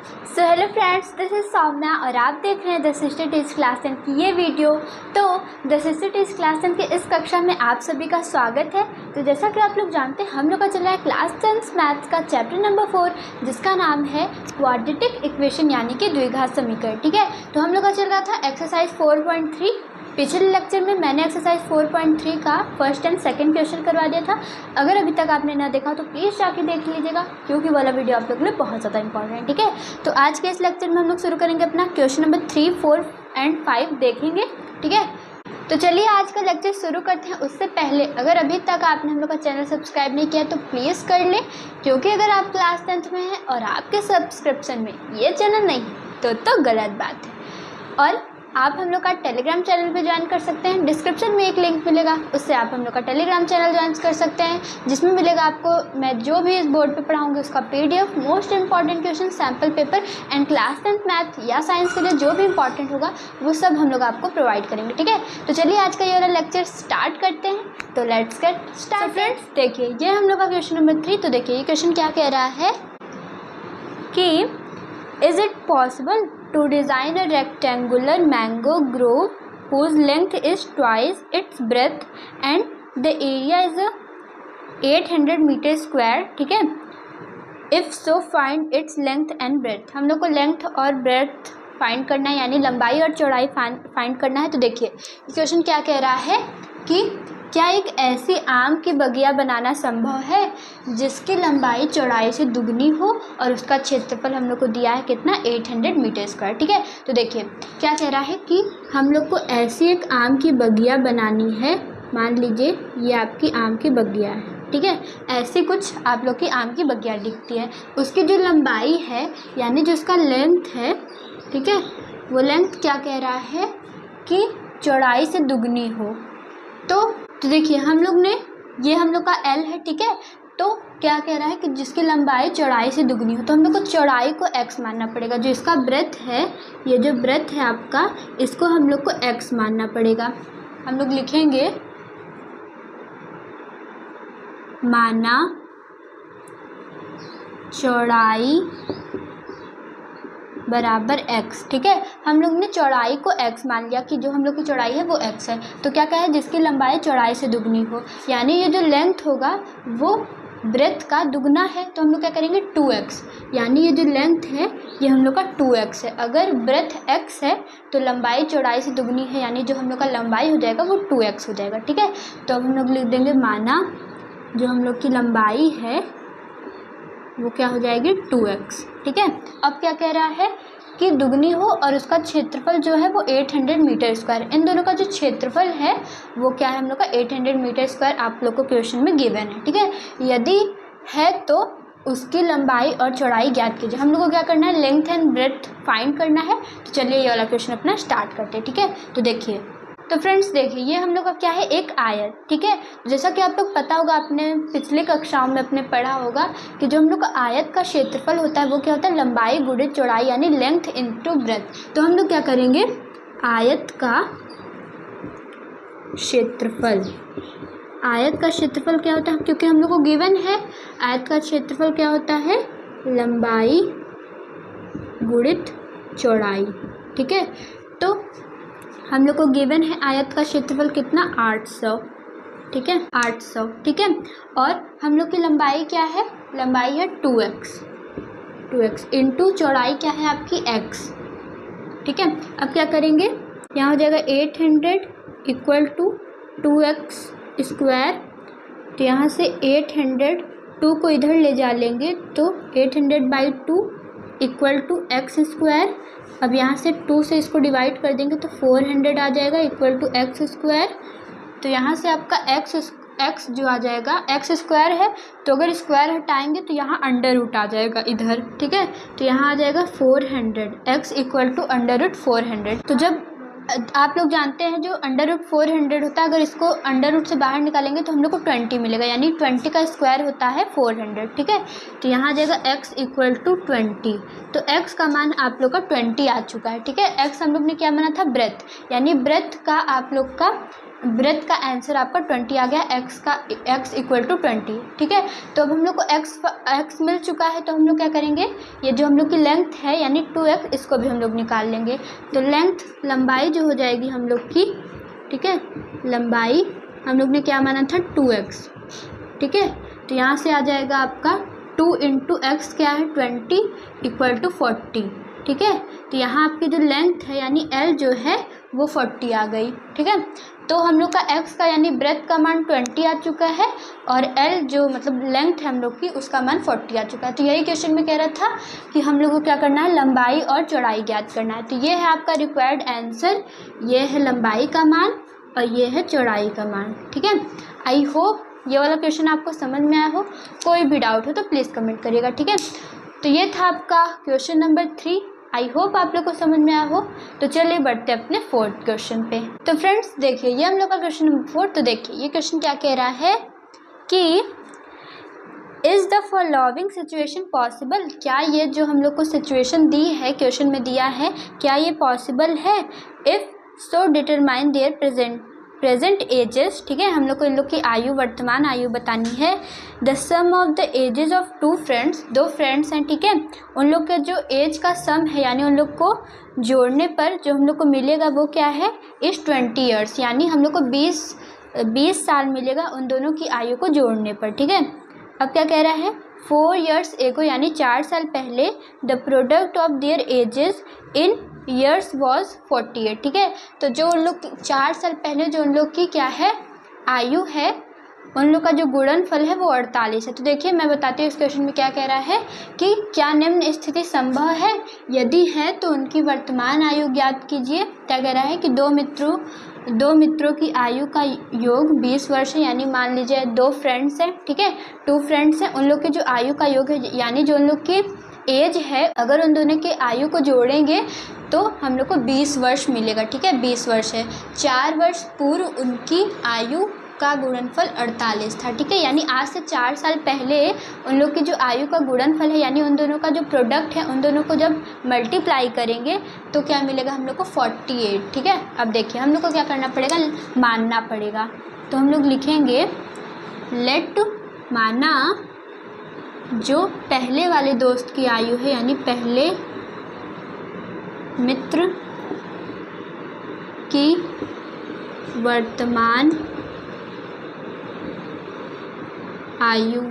So hello friends, this is Saumya और आप देख रहे हैं द सिस्टर टीच क्लास 10 की ये वीडियो। तो द सिस्टर टीच क्लास 10 की इस कक्षा में आप सभी का स्वागत है। तो जैसा कि आप लोग जानते हैं, हम लोग का चल रहा है क्लास 10 मैथ्स का चैप्टर नंबर 4 जिसका नाम है क्वाड्रेटिक इक्वेशन यानी कि द्विघात समीकरण। ठीक है, तो हम लोग का चल रहा था एक्सरसाइज 4.3। पिछले लेक्चर में मैंने एक्सरसाइज 4.3 का फर्स्ट एंड सेकंड क्वेश्चन करवा दिया था। अगर अभी तक आपने ना देखा तो प्लीज़ जाके देख लीजिएगा, क्योंकि वाला वीडियो आप लोगों के लिए बहुत ज़्यादा इंपॉर्टेंट है। ठीक है, तो आज के इस लेक्चर में हम लोग शुरू करेंगे अपना क्वेश्चन नंबर 3, 4 एंड 5 देखेंगे। ठीक है, तो चलिए आज का लेक्चर शुरू करते हैं। उससे पहले अगर अभी तक आपने हम लोग का चैनल सब्सक्राइब नहीं किया तो प्लीज़ कर लें, क्योंकि अगर आप क्लास 10th में हैं और आपके सब्सक्रिप्शन में ये चैनल नहीं तो गलत बात है। और आप हम लोग का टेलीग्राम चैनल पे ज्वाइन कर सकते हैं। डिस्क्रिप्शन में एक लिंक मिलेगा, उससे आप हम लोग का टेलीग्राम चैनल ज्वाइन कर सकते हैं, जिसमें मिलेगा आपको मैं जो भी इस बोर्ड पे पढ़ाऊंगी उसका PDF, most important question, sample paper and class 10th math या साइंस के लिए जो भी इंपॉर्टेंट होगा वो सब हम लोग आपको प्रोवाइड करेंगे। ठीक है, तो चलिए आज का ये वाला लेक्चर स्टार्ट करते हैं। तो लेट्स गेट स्टार्ट। फ्रेंड्स देखिए, ये हम लोग का क्वेश्चन नंबर 3। तो देखिए ये क्वेश्चन क्या कह रहा है कि is it possible to design a rectangular mango grove whose length is twice its breadth and the area is 800 meter square। ठीक है, if so find its length and breadth। हम लोग को लेंथ और ब्रेथ फाइंड करना है, यानी लंबाई और चौड़ाई फाइंड करना है। तो देखिए क्वेश्चन क्या कह रहा है कि क्या एक ऐसी आम की बगिया बनाना संभव है जिसकी लंबाई चौड़ाई से दुगनी हो और उसका क्षेत्रफल हम लोग को दिया है कितना, 800 मीटर स्क्वायर। ठीक है, तो देखिए क्या कह रहा है कि हम लोग को ऐसी एक आम की बगिया बनानी है। मान लीजिए ये आपकी आम की बगिया है। ठीक है, ऐसी कुछ आप लोग की आम की बगिया दिखती है। उसकी जो लंबाई है यानी जो उसका लेंथ है, ठीक है, वो लेंथ क्या कह रहा है कि चौड़ाई से दुगनी हो। तो देखिए हम लोग ने ये हम लोग का L है। ठीक है, तो क्या कह रहा है कि जिसकी लंबाई चौड़ाई से दुगनी हो, तो हम लोग को चौड़ाई को x मानना पड़ेगा। जो इसका ब्रेथ है, ये जो ब्रेथ है आपका, इसको हम लोग को x मानना पड़ेगा। हम लोग लिखेंगे माना चौड़ाई बराबर x। ठीक है, हम लोग ने चौड़ाई को x मान लिया कि जो हम लोग की चौड़ाई है वो x है। तो क्या कहा है, जिसकी लंबाई चौड़ाई से दुगनी हो, यानी ये जो लेंथ होगा वो ब्रेथ का दुगना है। तो हम लोग क्या करेंगे 2x, यानी ये जो लेंथ है ये हम लोग का 2x है। अगर ब्रेथ x है तो लंबाई चौड़ाई से दुगनी है, यानी जो हम लोग का लंबाई हो जाएगा वो 2x हो जाएगा। ठीक है, तो अब हम लोग लिख देंगे माना जो हम लोग की लंबाई है वो क्या हो जाएगी 2x। ठीक है, अब क्या कह रहा है कि दुगनी हो और उसका क्षेत्रफल जो है वो 800 मीटर स्क्वायर। इन दोनों का जो क्षेत्रफल है वो क्या है, हम लोग का 800 मीटर स्क्वायर आप लोग को क्वेश्चन में गिवन है। ठीक है, यदि है तो उसकी लंबाई और चौड़ाई ज्ञात कीजिए। हम लोग को क्या करना है, लेंथ एंड ब्रेथ फाइंड करना है। तो चलिए ये वाला क्वेश्चन अपना स्टार्ट करते हैं। ठीक है, तो देखिए, तो फ्रेंड्स देखिए ये हम लोग का क्या है, एक आयत। ठीक है, जैसा कि आप लोग पता होगा, आपने पिछले कक्षाओं में अपने पढ़ा होगा कि जो हम लोग का आयत का क्षेत्रफल होता है वो क्या होता है, लंबाई गुणित चौड़ाई, यानी लेंथ इनटू ब्रेथ। तो हम लोग क्या करेंगे, आयत का क्षेत्रफल, आयत का क्षेत्रफल क्या होता है, क्योंकि हम लोग को गिवन है आयत का क्षेत्रफल क्या होता है, लंबाई गुणित चौड़ाई। ठीक है, तो हम लोग को गिवन है आयत का क्षेत्रफल कितना, 800। ठीक है, 800। ठीक है, और हम लोग की लंबाई क्या है, लंबाई है 2x इंटू चौड़ाई क्या है आपकी x। ठीक है, अब क्या करेंगे, यहाँ हो जाएगा 800 इक्वल टू 2x स्क्वायर। तो यहाँ से 800 2 को इधर ले जा लेंगे तो 800/2 इक्वल टू x स्क्वायर। अब यहाँ से 2 से इसको डिवाइड कर देंगे तो 400 आ जाएगा इक्वल टू x स्क्वायर। तो यहाँ से आपका x जो आ जाएगा, x स्क्वायर है तो अगर स्क्वायर हटाएंगे तो यहाँ अंडर रूट आ जाएगा इधर। ठीक है, तो यहाँ आ जाएगा 400, x equal to under root 400। तो जब आप लोग जानते हैं जो अंडर रूट 400 होता है, अगर इसको अंडर रूट से बाहर निकालेंगे तो हम लोग को 20 मिलेगा, यानी 20 का स्क्वायर होता है 400। ठीक है, तो यहाँ आ जाएगा x इक्वल टू 20। तो x का मान आप लोग का 20 आ चुका है। ठीक है, x हम लोग ने क्या माना था, ब्रेथ, यानी ब्रेथ का आप लोग का वृत्त का आंसर आपका 20 आ गया, x इक्वल टू 20। ठीक है, तो अब हम लोग को x मिल चुका है, तो हम लोग क्या करेंगे, ये जो हम लोग की लेंथ है यानी 2x, इसको भी हम लोग निकाल लेंगे। तो लेंथ लंबाई जो हो जाएगी हम लोग की, ठीक है, लंबाई हम लोग ने क्या माना था 2x। ठीक है, तो यहाँ से आ जाएगा आपका 2 इंटू एक्स क्या है 20 इक्वल टू 40। ठीक है, तो यहाँ आपकी जो लेंथ है यानी L जो है वो 40 आ गई। ठीक है, तो हम लोग का x का यानी वृत्त का मान 20 आ चुका है और L जो मतलब लेंथ है हम लोग की उसका मान 40 आ चुका है। तो यही क्वेश्चन में कह रहा था कि हम लोग को क्या करना है, लंबाई और चौड़ाई ज्ञात करना है। तो ये है आपका रिक्वायर्ड आंसर, ये है लंबाई का मान और ये है चौड़ाई का मान। ठीक है, आई होप ये वाला क्वेश्चन आपको समझ में आया हो। कोई भी डाउट हो तो प्लीज़ कमेंट करिएगा। ठीक है, तो ये था आपका क्वेश्चन नंबर 3। आई होप आप लोग को समझ में आया हो। तो चलिए बढ़ते हैं अपने 4th क्वेश्चन पे। तो फ्रेंड्स देखिए, ये हम लोग का क्वेश्चन नंबर 4। तो देखिए ये क्वेश्चन क्या कह रहा है कि is the following situation possible, क्या ये जो हम लोग को सिचुएशन दी है क्वेश्चन में दिया है, क्या ये पॉसिबल है। If so determine there present ages. ठीक है, हम लोग को इन लोग की आयु, वर्तमान आयु बतानी है। The sum of the ages of 2 friends, 2 friends हैं। ठीक है, उन लोग का जो एज का सम है यानी उन लोग को जोड़ने पर जो हम लोग को मिलेगा वो क्या है, इस 20 ईयर्स, यानी हम लोग को 20 साल मिलेगा उन दोनों की आयु को जोड़ने पर। ठीक है, अब क्या कह रहा है, 4 ईयर्स एगो यानी 4 साल पहले the product of their edges in years was 48। ठीक है, तो जो उन लोग 4 साल पहले जो उन लोग की क्या है आयु है, उन लोग का जो गुणनफल है वो 48 है। तो देखिए मैं बताती हूँ इस क्वेश्चन में क्या कह रहा है कि क्या निम्न स्थिति संभव है, यदि है तो उनकी वर्तमान आयु ज्ञात कीजिए। क्या कह रहा है कि दो मित्रों की आयु का योग 20 वर्ष है, यानी मान लीजिए 2 फ्रेंड्स हैं। ठीक है, 2 फ्रेंड्स हैं, उन लोग की जो आयु का योग है यानी जो उन लोग की एज है, अगर उन दोनों के आयु को जोड़ेंगे तो हम लोग को 20 वर्ष मिलेगा। ठीक है, 20 वर्ष है, 4 वर्ष पूर्व उनकी आयु का गुणनफल 48 था। ठीक है, यानी आज से 4 साल पहले उन लोग की जो आयु का गुणनफल है यानी उन दोनों का जो प्रोडक्ट है, उन दोनों को जब मल्टीप्लाई करेंगे तो क्या मिलेगा हम लोग को 48। ठीक है, अब देखिए हम लोग को क्या करना पड़ेगा, मानना पड़ेगा। तो हम लोग लिखेंगे लेट माना जो पहले वाले दोस्त की आयु है यानी पहले मित्र की वर्तमान आयु,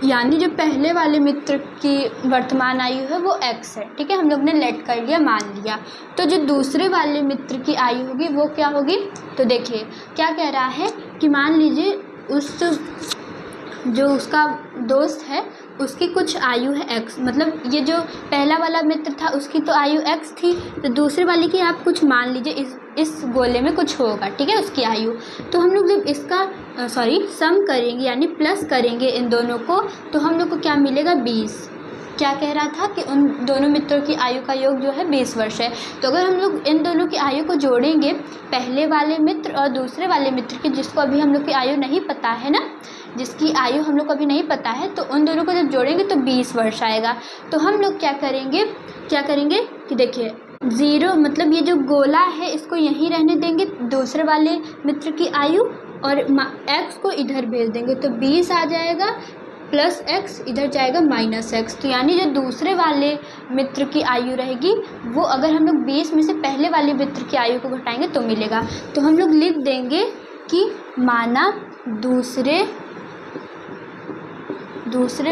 यानी जो पहले वाले मित्र की वर्तमान आयु है वो x है। ठीक है, हम लोग ने लेट कर लिया, मान लिया। तो जो दूसरे वाले मित्र की आयु होगी वो क्या होगी, तो देखिए क्या कह रहा है कि मान लीजिए उस जो उसका दोस्त है उसकी कुछ आयु है x, मतलब ये जो पहला वाला मित्र था उसकी तो आयु x थी, तो दूसरे वाले की आप कुछ मान लीजिए इस गोले में कुछ होगा। ठीक है, उसकी आयु। तो हम लोग जब इसका सम करेंगे यानी प्लस करेंगे इन दोनों को, तो हम लोग को क्या मिलेगा 20। क्या कह रहा था कि उन दोनों मित्रों की आयु का योग जो है 20 वर्ष है। तो अगर हम लोग इन दोनों की आयु को जोड़ेंगे, पहले वाले मित्र और दूसरे वाले मित्र की, जिसको अभी हम लोग की आयु नहीं पता है ना, जिसकी आयु हम लोग को अभी नहीं पता है, तो उन दोनों को जब जोड़ेंगे तो 20 वर्ष आएगा। तो हम लोग क्या करेंगे कि देखिए 0 मतलब ये जो गोला है इसको यहीं रहने देंगे, दूसरे वाले मित्र की आयु, और x को इधर भेज देंगे तो 20 आ जाएगा प्लस x, इधर जाएगा माइनस x। तो यानी जो दूसरे वाले मित्र की आयु रहेगी वो अगर हम लोग 20 में से पहले वाले मित्र की आयु को घटाएंगे तो मिलेगा। तो हम लोग लिख देंगे कि माना दूसरे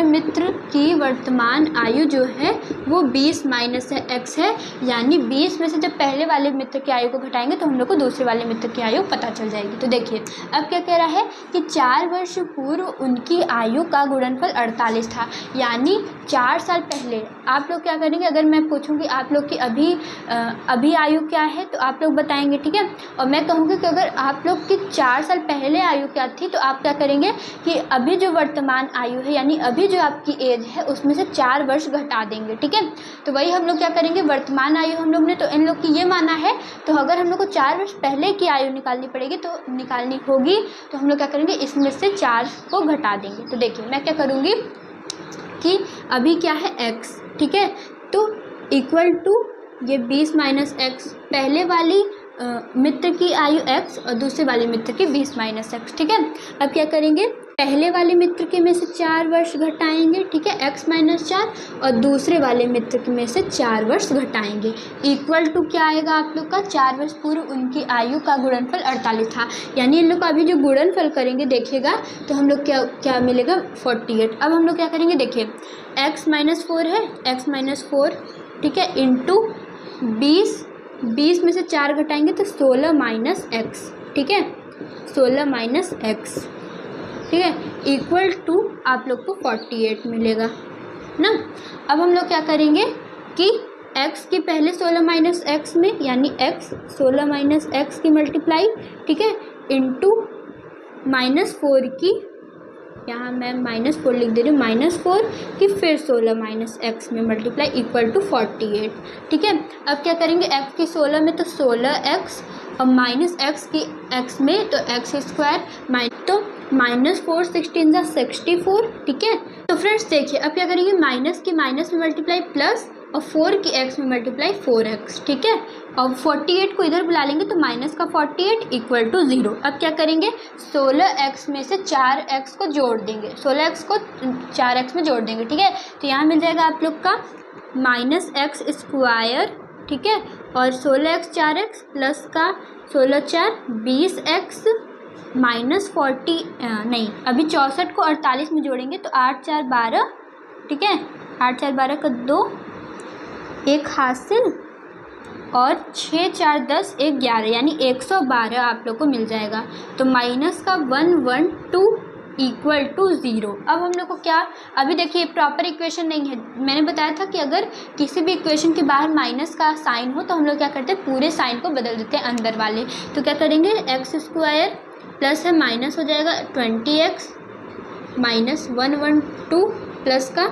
मित्र की वर्तमान आयु जो है वो 20 माइनस x है, यानी 20 में से जब पहले वाले मित्र की आयु को घटाएंगे तो हम लोग को दूसरे वाले मित्र की आयु पता चल जाएगी। तो देखिए अब क्या कह रहा है कि 4 वर्ष पूर्व उनकी आयु का गुणनफल 48 था, यानी 4 साल पहले। आप लोग क्या करेंगे, अगर मैं पूछूंगी आप लोग की अभी आयु क्या है तो आप लोग बताएंगे। ठीक है, और मैं कहूँगी कि अगर आप लोग की 4 साल पहले आयु क्या थी तो आप क्या करेंगे कि अभी जो वर्तमान आयु है यानी अभी जो आपकी एज है उसमें से 4 वर्ष घटा देंगे। ठीक है, तो वही हम लोग क्या करेंगे, वर्तमान आयु हम लोग ने तो इन लोग की ये माना है, तो अगर हम लोग को 4 वर्ष पहले की आयु निकालनी पड़ेगी तो निकालनी होगी, तो हम लोग क्या करेंगे इसमें से 4 को घटा देंगे। तो देखिए मैं क्या करूँगी कि अभी क्या है x, ठीक है, तो इक्वल टू ये 20 माइनस एक्स, पहले वाली मित्र की आयु x और दूसरे वाले मित्र की 20 माइनस x। ठीक है, अब क्या करेंगे, पहले वाले मित्र के में से 4 वर्ष घटाएंगे, ठीक है, x माइनस 4, और दूसरे वाले मित्र के में से 4 वर्ष घटाएंगे, इक्वल टू क्या आएगा आप लोग का, 4 वर्ष पूर्व उनकी आयु का गुणनफल 48 था। यानी इन लोग का अभी जो गुणनफल करेंगे देखिएगा तो हम लोग क्या मिलेगा 48। अब हम लोग क्या करेंगे, देखिए x माइनस 4 है, x माइनस 4, ठीक है, इंटू 20 में से 4 घटाएंगे तो 16 माइनस एक्स, ठीक है, 16 माइनस एक्स, ठीक है, इक्वल टू आप लोग को 48 मिलेगा ना। अब हम लोग क्या करेंगे कि x की पहले 16 माइनस एक्स में, यानी x 16 माइनस एक्स की मल्टीप्लाई, ठीक है, इंटू -4 की, यहाँ मैं -4 लिख दे रही हूँ, -4 की फिर 16 माइनस एक्स में मल्टीप्लाई इक्वल टू 48। ठीक है, अब क्या करेंगे, x की 16 में तो 16x और माइनस एक्स की x में तो x स्क्वायर तो -4 16 जा 64। ठीक है, तो फ्रेंड्स देखिए अब क्या करेंगे, माइनस की माइनस में मल्टीप्लाई प्लस और 4 की x में मल्टीप्लाई 4x। ठीक है, और 48 को इधर बुला लेंगे तो माइनस का 48 इक्वल टू 0। अब क्या करेंगे, 16x में से 4x को जोड़ देंगे, 16x को 4x में जोड़ देंगे। ठीक है, तो यहाँ मिल जाएगा आप लोग का -x स्क्वायर, ठीक है, और 16x 4x प्लस का 16 4 20x माइनस 40 नहीं, अभी 64 को 48 में जोड़ेंगे तो 8 4 12, ठीक है, 8 4 12 का 2, 1 हासिल, और 6 4 10 1 11, यानी 112 आप लोग को मिल जाएगा। तो माइनस का 112 इक्वल टू 0। अब हम लोग को क्या, अभी देखिए प्रॉपर इक्वेशन नहीं है, मैंने बताया था कि अगर किसी भी इक्वेशन के बाहर माइनस का साइन हो तो हम लोग क्या करते हैं, पूरे साइन को बदल देते हैं अंदर वाले। तो क्या करेंगे, एक्स स्क्वायर प्लस है माइनस हो जाएगा 20x माइनस 112 प्लस का,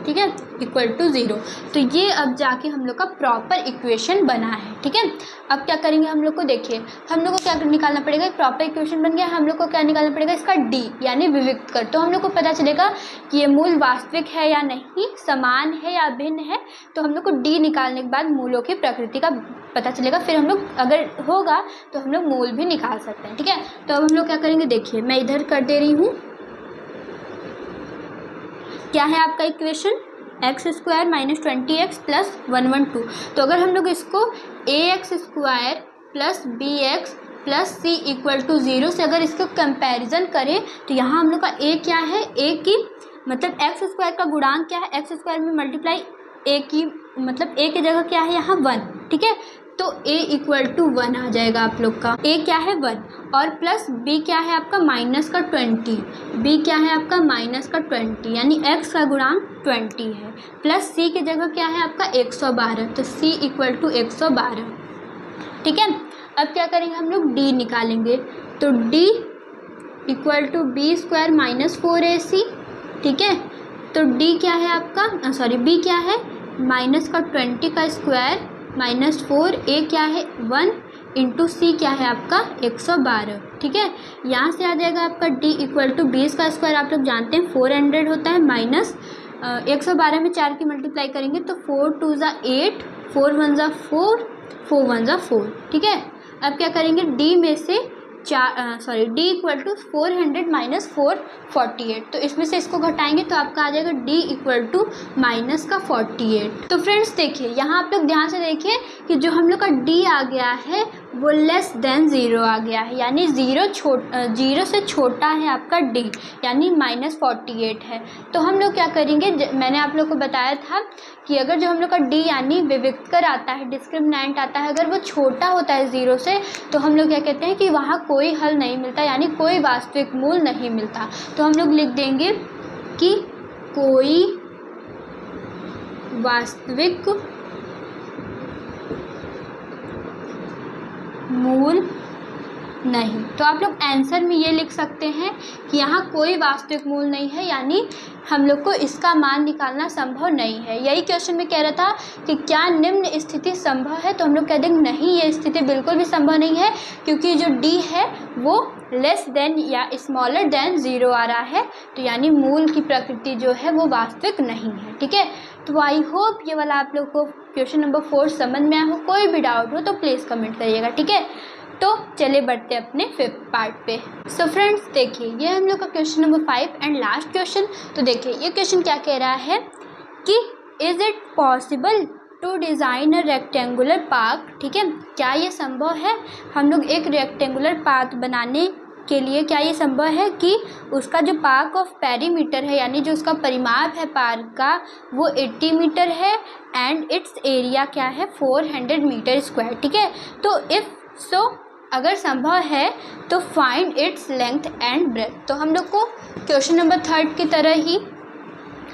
ठीक है, इक्वल टू 0। तो ये अब जाके हम लोग का प्रॉपर इक्वेशन बना है। ठीक है, अब क्या करेंगे हम लोग को, देखिए हम लोग को क्या निकालना पड़ेगा, प्रॉपर इक्वेशन बन गया, हम लोग को क्या निकालना पड़ेगा, इसका d यानी विविक्त कर। तो हम लोग को पता चलेगा कि ये मूल वास्तविक है या नहीं, समान है या भिन्न है। तो हम लोग को d निकालने के बाद मूलों की प्रकृति का पता चलेगा, फिर हम लोग अगर होगा तो हम लोग मूल भी निकाल सकते हैं। ठीक है, तो अब हम लोग क्या करेंगे, देखिए मैं इधर कर दे रही हूँ, क्या है आपका equation, X square minus 20x plus 112। तो अगर हम लोग इसको ax square plus bx plus c equal to 0 से अगर इसको कंपैरिजन करें तो यहाँ हम लोग का a क्या है, a की मतलब एक्स स्क्वायर का गुणांक क्या है, एक्स स्क्वायर में मल्टीप्लाई a की मतलब a की जगह क्या है यहाँ 1। ठीक है, तो a इक्वल टू 1 आ जाएगा आप लोग का, a क्या है 1, और प्लस b क्या है आपका माइनस का 20, b क्या है आपका माइनस का 20, यानी x का गुणांक 20 है, प्लस c की जगह क्या है आपका 112, तो c इक्वल टू 112। ठीक है, अब क्या करेंगे हम लोग d निकालेंगे, तो d equal to B square minus 4ac। ठीक है, तो d क्या है आपका b क्या है माइनस का 20 का स्क्वायर माइनस 4, a क्या है 1 इंटू सी क्या है आपका 112। ठीक है, यहाँ से आ जाएगा आपका d इक्वल टू 20 का स्क्वायर आप लोग जानते हैं 400 होता है, माइनस 112 में 4 की मल्टीप्लाई करेंगे तो 4 2 ज़ा 8, 4 1 ज़ा 4, 4 1 ज़ा 4। ठीक है, अब क्या करेंगे, d में से d इक्वल टू 400 माइनस 448, तो इसमें से इसको घटाएंगे तो आपका आ जाएगा d इक्वल टू माइनस का 48। तो फ्रेंड्स देखिए यहाँ आप लोग ध्यान से देखिए कि जो हम लोग का d आ गया है वो लेस देन 0 आ गया है, यानी 0 से छोटा है आपका d, यानी -48 है। तो हम लोग क्या करेंगे, मैंने आप लोग को बताया था कि अगर जो हम लोग का d यानी विविक्तकर आता है, डिस्क्रिमिनेंट आता है, अगर वो छोटा होता है 0 से तो हम लोग क्या कहते हैं कि वहाँ कोई हल नहीं मिलता, यानी कोई वास्तविक मूल नहीं मिलता। तो हम लोग लिख देंगे कि कोई वास्तविक मूल नहीं। तो आप लोग आंसर में ये लिख सकते हैं कि यहाँ कोई वास्तविक मूल नहीं है, यानी हम लोग को इसका मान निकालना संभव नहीं है। यही क्वेश्चन में कह रहा था कि क्या निम्न स्थिति संभव है, तो हम लोग कह देंगे नहीं, ये स्थिति बिल्कुल भी संभव नहीं है, क्योंकि जो d है वो लेस देन या स्मॉलर देन 0 आ रहा है, तो यानी मूल की प्रकृति जो है वो वास्तविक नहीं है। ठीक है, तो आई होप ये वाला आप लोग को क्वेश्चन नंबर 4 समझ में आया हो। कोई भी डाउट हो तो प्लीज़ कमेंट करिएगा, ठीक है। तो चलिए बढ़ते अपने 5th पार्ट पे। सो फ्रेंड्स देखिए, ये हम लोग का question number 5 and last question. तो देखिए ये क्वेश्चन क्या कह रहा है कि is it possible to design a rectangular park, ठीक है। क्या ये संभव है हम लोग एक रेक्टेंगुलर पार्क बनाने के लिए, क्या ये संभव है कि उसका जो पार्क ऑफ पेरीमीटर है, यानी जो उसका परिमाप है पार्क का, वो 80 मीटर है एंड इट्स एरिया क्या है 400 मीटर स्क्वायर, ठीक है। तो इफ़ सो अगर संभव है तो find its length and breadth. तो हम लोग को क्वेश्चन नंबर 3 की तरह ही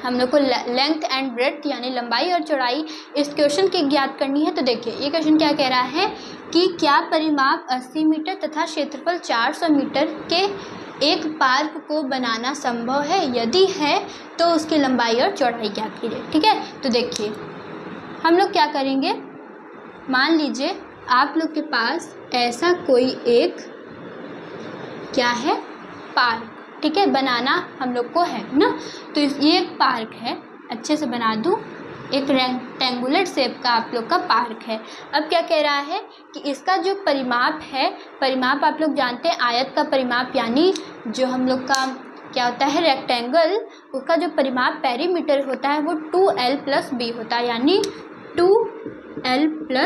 हम लोग को लेंथ एंड ब्रेथ यानी लंबाई और चौड़ाई इस क्वेश्चन की ज्ञात करनी है। तो देखिए ये क्वेश्चन क्या कह रहा है कि क्या परिमाप 80 मीटर तथा क्षेत्रफल 400 मीटर के एक पार्क को बनाना संभव है, यदि है तो उसकी लंबाई और चौड़ाई ज्ञात कीजिए, ठीक है। तो देखिए हम लोग क्या करेंगे, मान लीजिए आप लोग के पास ऐसा कोई एक क्या है पार्क, ठीक है, बनाना हम लोग को है ना। तो ये एक पार्क है, अच्छे से बना दूँ, एक रेक्टेंगुलर शेप का आप लोग का पार्क है। अब क्या कह रहा है कि इसका जो परिमाप है, परिमाप आप लोग जानते हैं आयत का परिमाप, यानी जो हम लोग का क्या होता है रेक्टेंगल, उसका जो परिमाप पेरीमीटर होता है वो 2l+b होता है, यानी 2l+b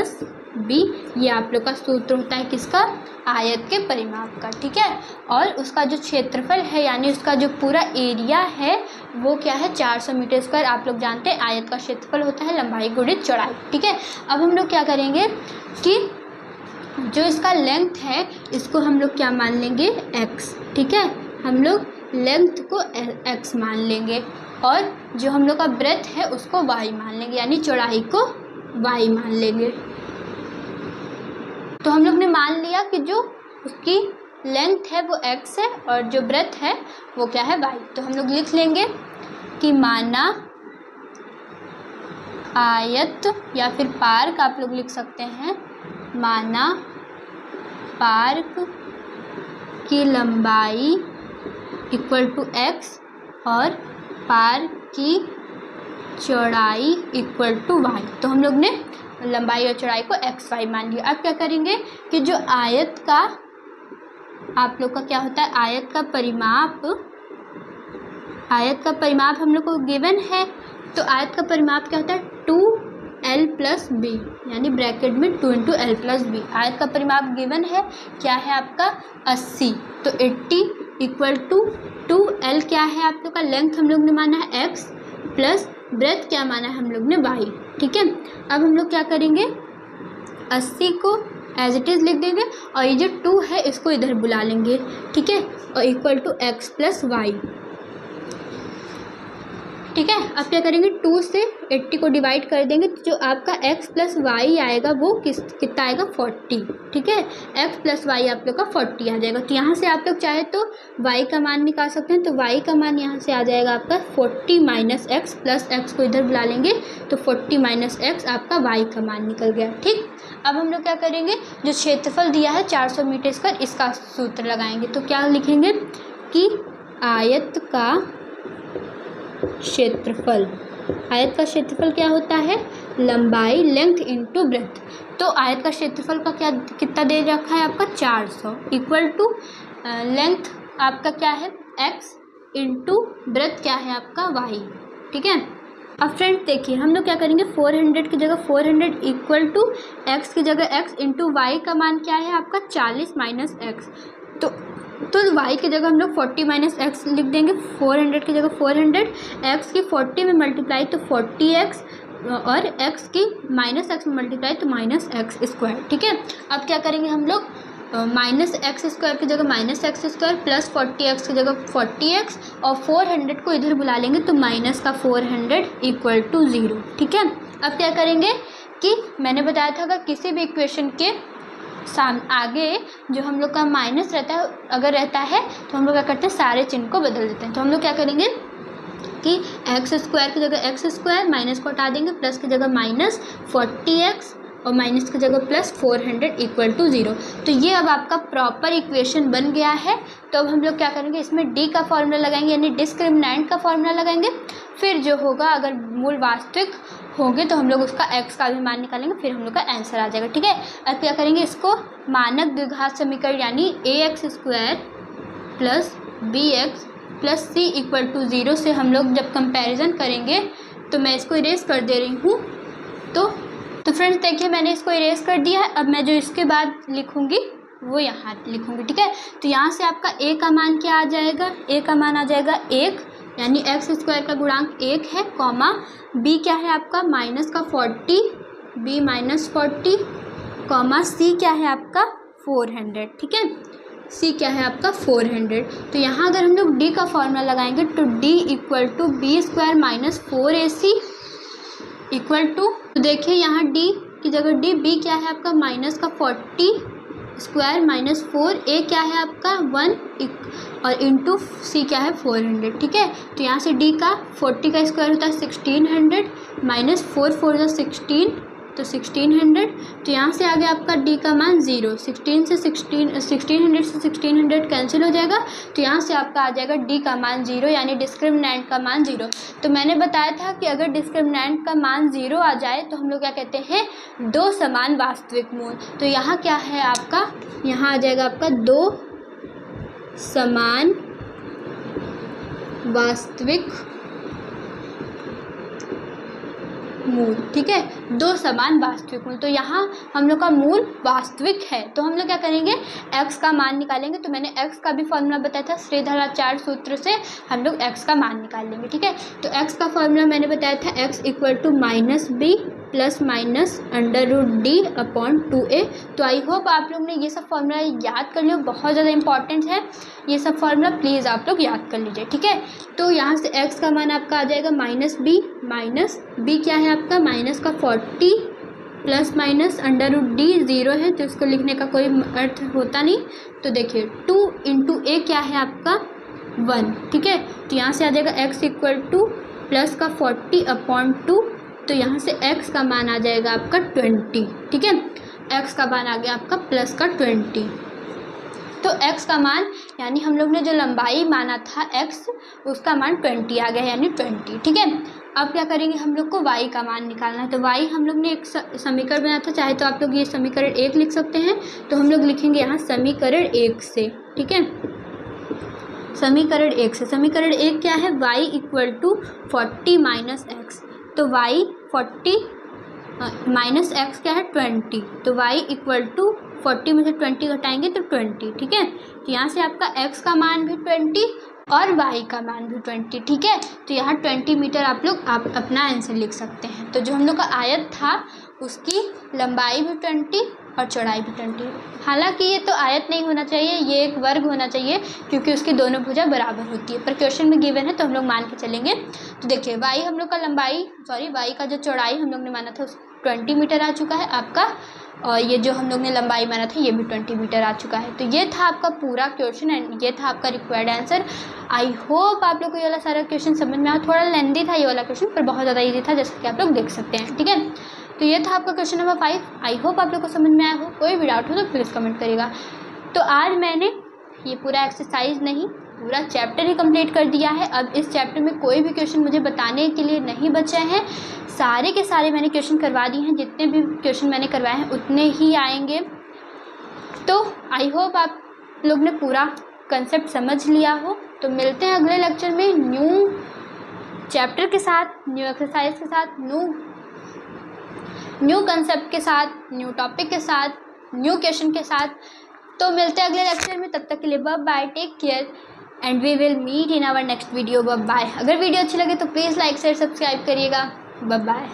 ये आप लोग का सूत्र होता है किसका, आयत के परिमाप का, ठीक है। और उसका जो क्षेत्रफल है यानी उसका जो पूरा एरिया है वो क्या है 400 मीटर स्क्वायर। आप लोग जानते हैं आयत का क्षेत्रफल होता है लंबाई गुणित चौड़ाई, ठीक है। अब हम लोग क्या करेंगे कि जो इसका लेंथ है इसको हम लोग क्या मान लेंगे x, ठीक है। हम लोग लेंथ को x मान लेंगे और जो हम लोग का ब्रेथ है उसको y मान लेंगे, यानी चौड़ाई को y मान लेंगे। तो हम लोग ने मान लिया कि जो उसकी लेंथ है वो x है और जो ब्रेथ है वो क्या है y। तो हम लोग लिख लेंगे कि माना आयत या फिर पार्क आप लोग लिख सकते हैं, माना पार्क की लंबाई इक्वल टू x और पार्क की चौड़ाई इक्वल टू y। तो हम लोग ने लंबाई और चौड़ाई को x y मान लिया। अब क्या करेंगे कि जो आयत का आप लोग का क्या होता है, आयत का परिमाप हम लोग को गिवन है। तो आयत का परिमाप क्या होता है 2l+b, यानी ब्रैकेट में 2 × l+b। आयत का परिमाप गिवन है क्या है आपका 80, तो 80 इक्वल टू 2l क्या है आप लोग का लेंथ हम लोग ने माना है x प्लस ब्रेथ क्या माना है हम लोग ने y, ठीक है। अब हम लोग क्या करेंगे 80 को एज इट इज़ लिख देंगे और ये जो 2 है इसको इधर बुला लेंगे, ठीक है, और equal to x plus Y, ठीक है। अब क्या करेंगे 2 से 80 को डिवाइड कर देंगे तो जो आपका x प्लस वाई आएगा वो कितना आएगा 40, ठीक है। x प्लस वाई आप लोग का 40 आ जाएगा। तो यहाँ से आप लोग चाहे तो y का मान निकाल सकते हैं। तो y का मान यहाँ से आ जाएगा आपका 40 माइनस एक्स प्लस x को इधर बुला लेंगे तो 40 माइनस एक्स आपका y का मान निकल गया, ठीक। अब हम लोग क्या करेंगे, जो क्षेत्रफल दिया है 400 मीटर स्क्वायर इसका सूत्र लगाएंगे। तो क्या लिखेंगे कि आयत का क्षेत्रफल, आयत का क्षेत्रफल क्या होता है लंबाई लेंथ इनटू ब्रेथ। तो आयत का क्षेत्रफल का क्या कितना दे रखा है आपका 400 इक्वल टू लेंथ आपका क्या है x इनटू ब्रेथ क्या है आपका y, ठीक है। अब फ्रेंड्स देखिए हम लोग क्या करेंगे 400 की जगह 400 इक्वल टू x की जगह x इंटू वाई का मान क्या है आपका 40 माइनस एक्स। तो y की जगह हम लोग 40 माइनस एक्स लिख देंगे, 400 की जगह 400, x की 40 में मल्टीप्लाई तो 40x और x की माइनस एक्स में मल्टीप्लाई तो माइनस एक्स स्क्वायर, ठीक है। अब क्या करेंगे हम लोग माइनस एक्स स्क्वायर की जगह minus x square plus 40x की जगह 40x और 400 को इधर बुला लेंगे तो माइनस का 400 इक्वल टू 0, ठीक है। अब क्या करेंगे कि मैंने बताया था अगर किसी भी इक्वेशन के आगे जो हम लोग का माइनस रहता है अगर रहता है तो हम लोग क्या करते हैं सारे चिन्ह को बदल देते हैं। तो हम लोग क्या करेंगे कि एक्स स्क्वायर की जगह एक्स स्क्वायर माइनस को हटा देंगे, प्लस की जगह माइनस 40x और माइनस की जगह प्लस 400 इक्वल टू 0। तो ये अब आपका प्रॉपर इक्वेशन बन गया है। तो अब हम लोग क्या करेंगे, इसमें डी का फॉर्मूला लगाएंगे यानी डिस्क्रिमिनेंट का फॉर्मूला लगाएंगे। फिर जो होगा, अगर मूल वास्तविक होंगे तो हम लोग उसका एक्स का भी मान निकालेंगे, फिर हम लोग का आंसर आ जाएगा। ठीक है, अब क्या करेंगे, इसको मानक द्विघात समीकरण यानी ax² plus bx plus c equal to 0 से हम लोग जब कंपैरिजन करेंगे, तो मैं इसको इरेज कर दे रही हूँ। तो फ्रेंड्स देखिए, मैंने इसको इरेज कर दिया है। अब मैं जो इसके बाद लिखूँगी वो यहाँ लिखूँगी। ठीक है, तो यहाँ से आपका a का मान क्या आ जाएगा, a का मान आ जाएगा 1 यानी x² का गुणांक 1 है, कॉमा b क्या है आपका माइनस का 40, b माइनस 40, कॉमा c क्या है आपका 400। ठीक है, c क्या है आपका 400। तो यहाँ अगर हम लोग d का फॉर्मूला लगाएंगे तो d equal to b² minus 4ac equal to, तो देखिए यहाँ d की जगह b क्या है आपका माइनस का 40² माइनस 4, a क्या है आपका 1 और इंटू c क्या है 400। ठीक है, तो यहाँ से d का 40 का स्क्वायर होता है 1600 माइनस 4 4 जो 16, तो 1600। तो यहाँ से आ गया आपका d का मान 0, 1600 से 1600 कैंसिल हो जाएगा। तो यहाँ से आपका आ जाएगा d का मान 0 यानी डिस्क्रिमिनेंट का मान 0। तो मैंने बताया था कि अगर डिस्क्रिमिनेंट का मान 0 आ जाए तो हम लोग क्या कहते हैं, दो समान वास्तविक मूल। तो यहाँ क्या है आपका, यहाँ आ जाएगा आपका दो समान वास्तविक मूल। ठीक है, दो समान वास्तविक मूल। तो यहाँ हम लोग का मूल वास्तविक है, तो हम लोग क्या करेंगे, x का मान निकालेंगे। तो मैंने x का भी फॉर्मूला बताया था, श्रीधराचार्य सूत्र से हम लोग x का मान निकाल लेंगे। ठीक है, तो x का फॉर्मूला मैंने बताया था x equal to minus b plus minus √d upon 2a। तो आई होप आप लोग ने ये सब फॉर्मूला याद कर लिया, बहुत ज़्यादा इंपॉर्टेंट है ये सब फॉर्मूला, प्लीज़ आप लोग याद कर लीजिए। ठीक है, तो यहाँ से x का मान आपका आ जाएगा माइनस b क्या है आपका माइनस का 40 प्लस माइनस √d 0 है, तो इसको लिखने का कोई अर्थ होता नहीं। तो देखिए 2 इंटू a क्या है आपका 1। ठीक है, तो यहाँ से आ जाएगा x इक्वल टू प्लस का 40 अपॉन 2, तो यहाँ से x का मान आ जाएगा आपका 20। ठीक है, x का मान आ गया आपका प्लस का 20। तो x का मान यानी हम लोग ने जो लंबाई माना था x, उसका मान 20 आ गया यानी 20। ठीक है, अब क्या करेंगे, हम लोग को y का मान निकालना है। तो y हम लोग ने एक समीकरण बनाया था, चाहे तो आप लोग ये समीकरण 1 लिख सकते हैं। तो हम लोग लिखेंगे यहाँ समीकरण 1 से। ठीक है, समीकरण 1 से, समीकरण 1 क्या है, y equal to 40 minus X. तो y 40 माइनस एक्स क्या है 20, तो y इक्वल टू 40 में से 20 घटाएंगे तो 20। ठीक है, तो यहाँ से आपका x का मान भी 20 और y का मान भी 20। ठीक है, तो यहाँ 20 मीटर आप लोग अपना आंसर लिख सकते हैं। तो जो हम लोग का आयत था उसकी लंबाई भी 20 और चौड़ाई भी 20। हालांकि ये तो आयत नहीं होना चाहिए, ये एक वर्ग होना चाहिए क्योंकि उसकी दोनों भुजा बराबर होती है, पर क्वेश्चन में गिवन है तो हम लोग मान के चलेंगे। तो देखिए y हम लोग का y का जो चौड़ाई हम लोग ने माना था 20 मीटर आ चुका है आपका, और ये जो हम लोग ने लंबाई माना था ये भी 20 मीटर आ चुका है। तो ये था आपका पूरा क्वेश्चन एंड ये था आपका रिक्वायर्ड आंसर। आई होप आप लोग को ये वाला सारा क्वेश्चन समझ में आया। थोड़ा लेंदी था ये वाला क्वेश्चन, पर बहुत ज़्यादा ईजी था, जैसा कि आप लोग देख सकते हैं। ठीक है, तो ये था आपका क्वेश्चन नंबर 5। आई होप आप लोग को समझ में आया हो। कोई भी डाउट हो तो प्लीज़ कमेंट करिएगा। तो आज मैंने ये पूरा एक्सरसाइज नहीं, पूरा चैप्टर ही कंप्लीट कर दिया है। अब इस चैप्टर में कोई भी क्वेश्चन मुझे बताने के लिए नहीं बचे हैं, सारे के सारे मैंने क्वेश्चन करवा दिए हैं। जितने भी क्वेश्चन मैंने करवाए हैं उतने ही आएंगे। तो आई होप आप लोग ने पूरा कंसेप्ट समझ लिया हो। तो मिलते हैं अगले लेक्चर में न्यू चैप्टर के साथ, न्यू एक्सरसाइज के साथ, न्यू कंसेप्ट के साथ, न्यू टॉपिक के साथ, न्यू क्वेश्चन के साथ। तो मिलते हैं अगले लेक्चर में, तब तक के लिए bye bye, take care and we will meet in our next video. Bye bye. अगर वीडियो अच्छी लगे तो प्लीज़ लाइक शेयर सब्सक्राइब करिएगा। Bye bye.